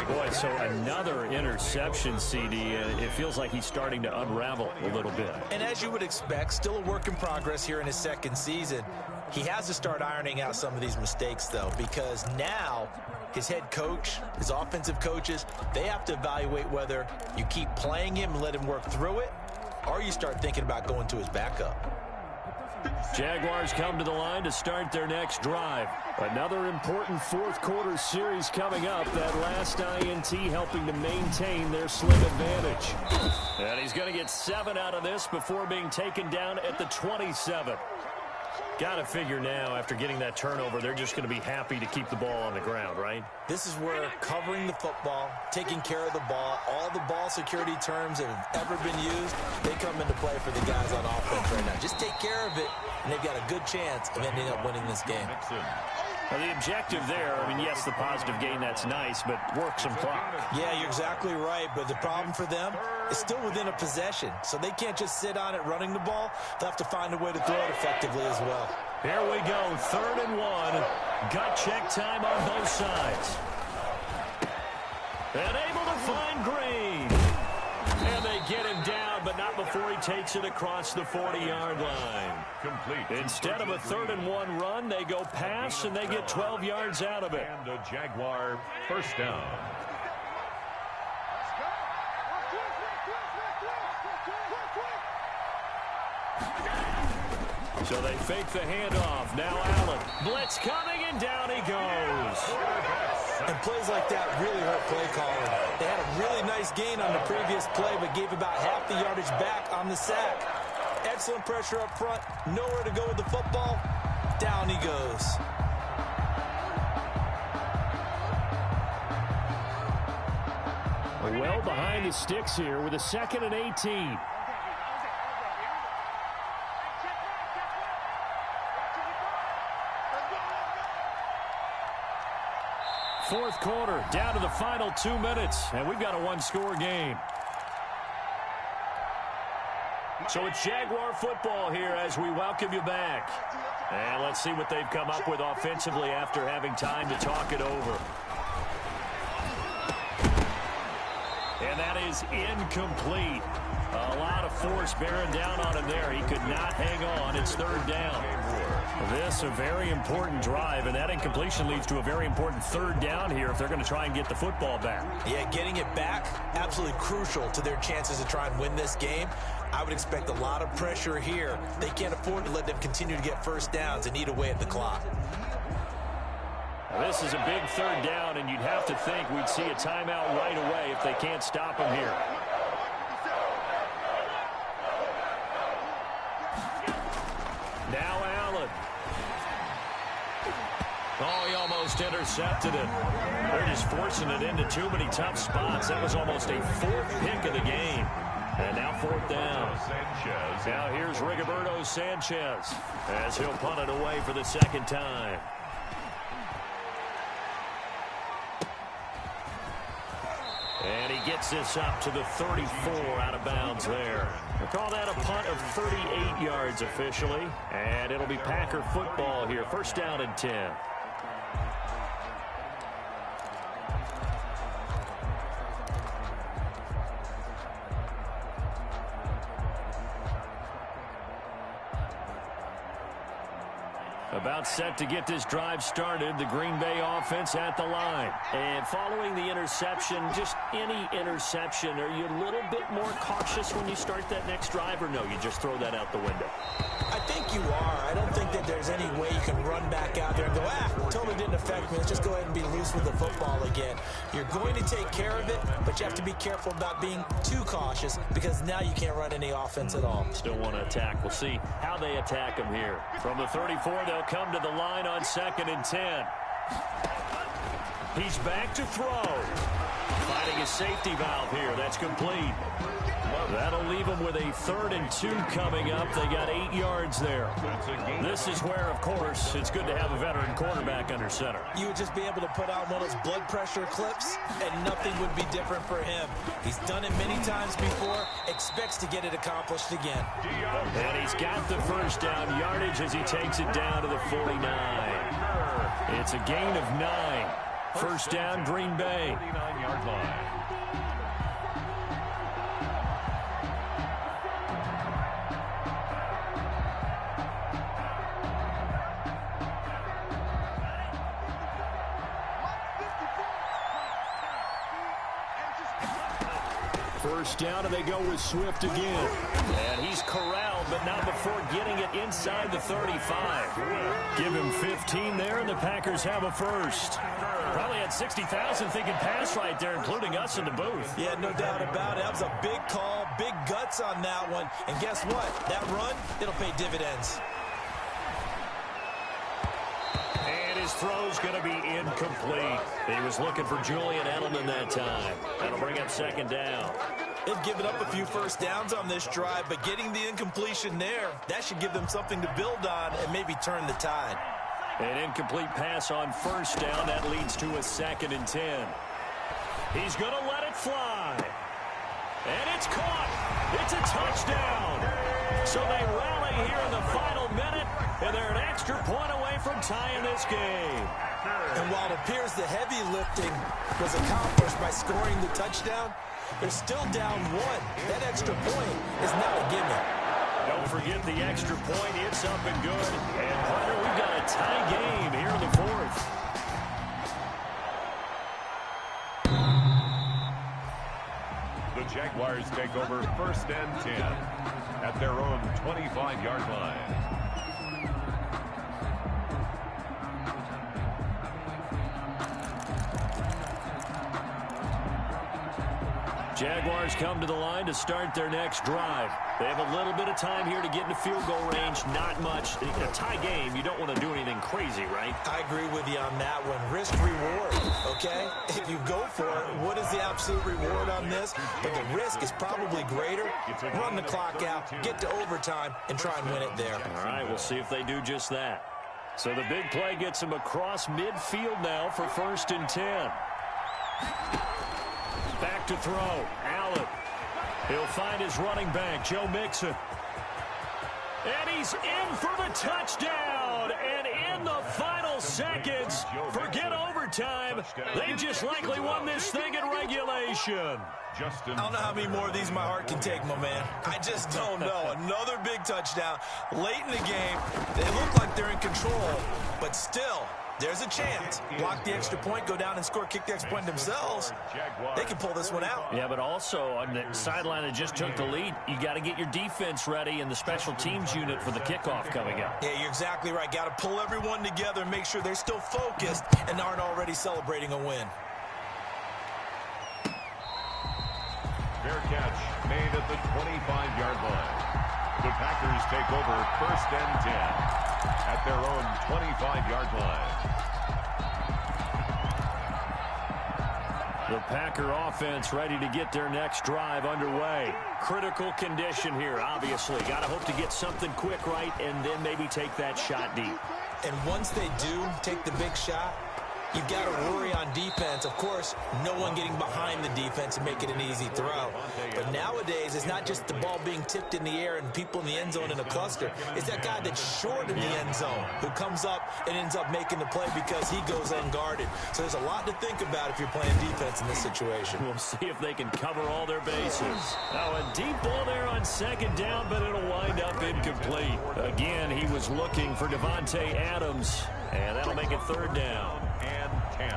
Boy, so another interception, CD, and it feels like he's starting to unravel a little bit. And as you would expect, still a work in progress here in his 2nd season. He has to start ironing out some of these mistakes, though, because now his head coach, his offensive coaches, they have to evaluate whether you keep playing him and let him work through it, or you start thinking about going to his backup. Jaguars come to the line to start their next drive. Another important 4th quarter series coming up. That last INT helping to maintain their slim advantage. And he's going to get 7 out of this before being taken down at the 27. Got to figure now, after getting that turnover, they're just going to be happy to keep the ball on the ground, right? This is where covering the football, taking care of the ball, all the ball security terms that have ever been used, they come into play for the guys on offense right now. Just take care of it, and they've got a good chance of ending up winning this game. Well, the objective there, I mean, yes, the positive gain, that's nice, but work some clock. Yeah, you're exactly right, but the problem for them is still within a possession, so they can't just sit on it running the ball. They'll have to find a way to throw it effectively as well. Here we go, 3rd and 1. Gut check time on both sides. And able to find Green. And they get him down, but not before he takes it across the 40-yard line. Complete. Instead of a 3rd and 1 run, they go pass, and they get 12 yards out of it. And a Jaguar first down. So they fake the handoff. Now Allen. Blitz coming, and down he goes. And plays like that really hurt play calling. They had a really nice gain on the previous play, but gave about half the yardage back on the sack. Excellent pressure up front. Nowhere to go with the football. Down he goes. Well behind the sticks here with a 2nd and 18. Fourth quarter, down to the final 2 minutes, and we've got a 1-score game. So it's Jaguar football here as we welcome you back. And let's see what they've come up with offensively after having time to talk it over. And that is incomplete. A lot of force bearing down on him there. He could not hang on. It's 3rd down. This a very important drive, and that incompletion leads to a very important 3rd down here if they're going to try and get the football back. Yeah, getting it back, absolutely crucial to their chances to try and win this game. I would expect a lot of pressure here. They can't afford to let them continue to get first downs and eat away at the clock. Now, this is a big 3rd down, and you'd have to think we'd see a timeout right away if they can't stop him here. Now Allen. Oh, he almost intercepted it. They're just forcing it into too many tough spots. That was almost a 4th pick of the game. And now 4th down. Now here's Rigoberto Sanchez as he'll punt it away for the 2nd time. gets this up to the 34 out of bounds there. We'll call that a punt of 38 yards officially. And it'll be Packer football here. First down and 10. About set to get this drive started. The Green Bay offense at the line. And following the interception, just any interception, are you a little bit more cautious when you start that next drive, or no, you just throw that out the window? I think you are. I don't think that there's any way you can run back out there and go, totally didn't affect me. Let's just go ahead and be loose with the football again. You're going to take care of it, but you have to be careful about being too cautious because now you can't run any offense at all. Still want to attack. We'll see how they attack him here. From the 34, they'll come to the line on 2nd and 10. He's back to throw. Finding a safety valve here. That's complete. That'll leave them with a 3rd and 2 coming up. They got 8 yards there. This is where, of course, it's good to have a veteran quarterback under center. You would just be able to put out one of those blood pressure clips, and nothing would be different for him. He's done it many times before, expects to get it accomplished again. And he's got the first down yardage as he takes it down to the 49. It's a gain of 9. First down, Green Bay. 49-yard line. First down, and they go with Swift again. And he's corralled, but not before getting it inside the 35. Give him 15 there, and the Packers have a first. Probably had 60,000 thinking pass right there, including us in the booth. Yeah, no doubt about it. That was a big call, big guts on that one. And guess what? That run, it'll pay dividends. His throw's going to be incomplete. He was looking for Julian Edelman that time. That'll bring up 2nd down. They've given up a few first downs on this drive, but getting the incompletion there, that should give them something to build on and maybe turn the tide. An incomplete pass on first down. That leads to a 2nd and 10. He's going to let it fly. And it's caught. It's a touchdown. So they rally here in the final minute, and they're an extra point away from tying this game. And while it appears the heavy lifting was accomplished by scoring the touchdown, they're still down 1. That extra point is not a gimme. Don't forget the extra point. It's up and good. And, partner, we've got a tie game here in the 4th. The Jaguars take over 1st and 10 at their own 25-yard line. Jaguars come to the line to start their next drive. They have a little bit of time here to get into field goal range. Not much. In a tie game, you don't want to do anything crazy, right? I agree with you on that one. Risk reward, okay? If you go for it, what is the absolute reward on this? But the risk is probably greater. Run the clock out, get to overtime, and try and win it there. All right, we'll see if they do just that. So the big play gets him across midfield now for 1st and 10. Back to throw. Allen. He'll find his running back, Joe Mixon. And he's in for the touchdown. And in the final seconds, forget overtime. They just likely won this thing in regulation. I don't know how many more of these my heart can take, my man. I just don't know. Another big touchdown. Late in the game, they look like they're in control, but still, there's a chance. Block the extra point, go down and score, kick the extra point themselves. They can pull this one out. Yeah, but also on the sideline that just took the lead, you got to get your defense ready and the special teams unit for the kickoff coming up. Yeah, you're exactly right. Got to pull everyone together and make sure they're still focused and aren't already celebrating a win. Fair catch made at the 25-yard line. The Packers take over 1st and 10 at their own 25-yard line. The Packer offense ready to get their next drive underway. Critical condition here, obviously. Got to hope to get something quick right and then maybe take that shot deep. And once they do take the big shot, you've got to worry on defense. Of course, no one getting behind the defense and make it an easy throw. But nowadays, it's not just the ball being tipped in the air and people in the end zone in a cluster. It's that guy that's short in the end zone who comes up and ends up making the play because he goes unguarded. So there's a lot to think about if you're playing defense in this situation. We'll see if they can cover all their bases. Now a deep ball there on second down, but it'll wind up incomplete. Again, he was looking for Devontae Adams, and that'll make it third down. And 10.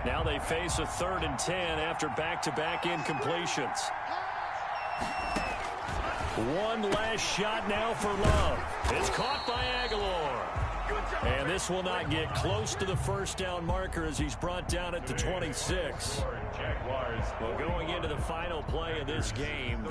Now they face a 3rd and 10 after back-to-back incompletions. One last shot now for Love. It's caught by Aguilar. And this will not get close to the first down marker as he's brought down at the 26. Jaguars. Well, going into the final play of this game.